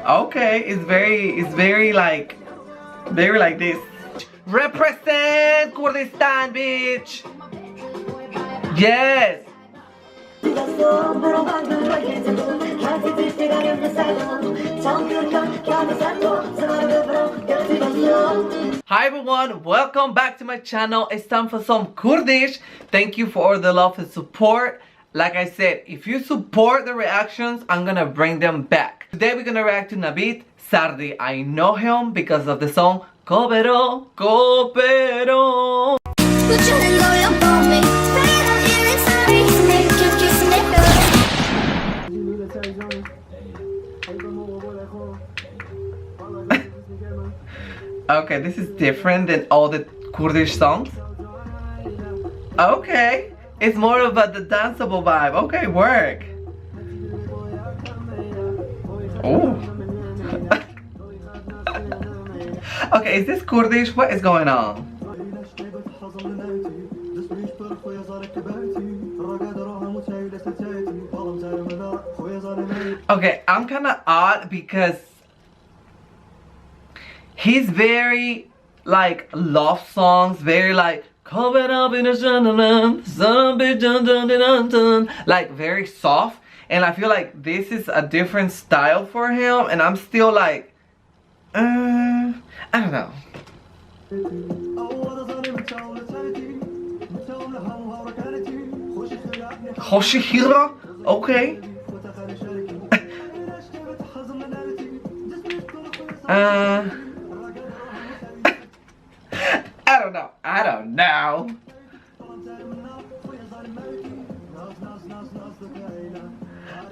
Okay, it's very like this. Represent Kurdistan, bitch. Yes. Hi everyone, welcome back to my channel. It's time for some Kurdish. Thank you for all the love and support. Like I said, if you support the reactions, I'm gonna bring them back. Today we're gonna react to Navid, Zardi. I know him because of the song Copero, Copero. Okay, this is different than all the Kurdish songs. Okay, it's more about the danceable vibe. Okay, work. Oh. Okay, is this Kurdish? What is going on? Okay, I'm kind of odd because he's very like love songs, very like like very soft, and I feel like this is a different style for him, and I'm still like I don't know. Hoshihira? Okay. I don't know.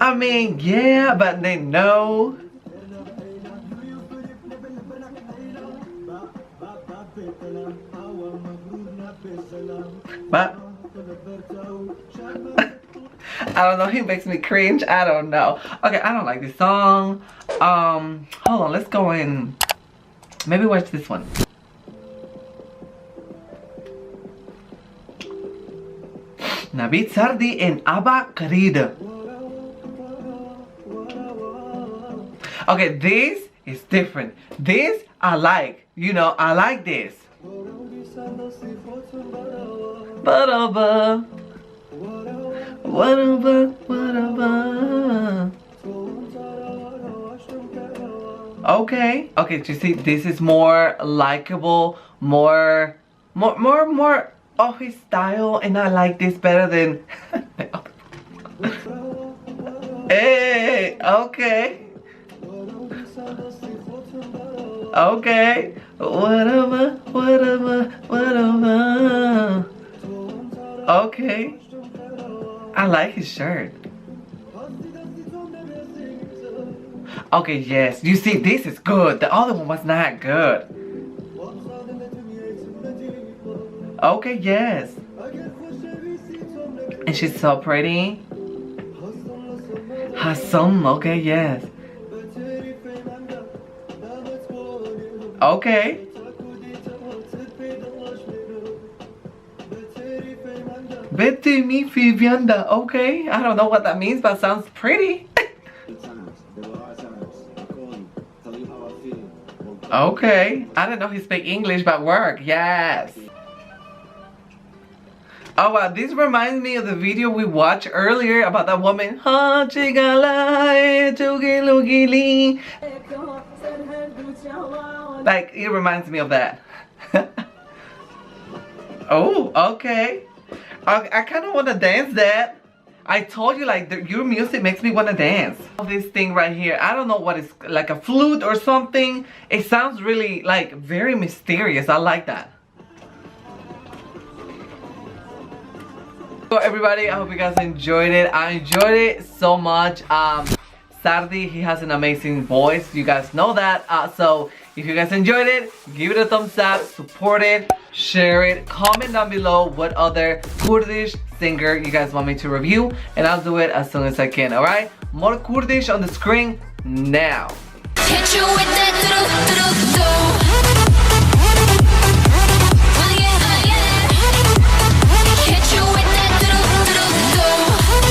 I mean, yeah, but they know. But I don't know, he makes me cringe. I don't know. Okay, I don't like this song. Hold on, let's go in. Maybe watch this one. Navid, Zardi and Abba Karida. Okay, this is different. This I like. You know, I like this. Whatever. Okay. Okay, you see, this is more likable, more of his style, and I like this better than Hey, okay. Okay. Whatever. Okay. I like his shirt. Okay, yes. You see, this is good. The other one was not good. Okay, yes. And she's so pretty. Hassan, okay, yes. Okay. Betty mi Vivienda. Okay. I don't know what that means, but sounds pretty. Okay. I don't know he speak English, but work. Yes. Oh wow, this reminds me of the video we watched earlier about that woman. Like, it reminds me of that. Oh, okay. I kind of want to dance that. I told you, like, your music makes me want to dance. This thing right here, I don't know what it's, like a flute or something. It sounds really, like, very mysterious. I like that. So everybody, I hope you guys enjoyed it. I enjoyed it so much. Zardi, he has an amazing voice. You guys know that. So if you guys enjoyed it, give it a thumbs up, support it, share it, comment down below what other Kurdish singer you guys want me to review, and I'll do it as soon as I can. Alright? More Kurdish on the screen now. Hit you with that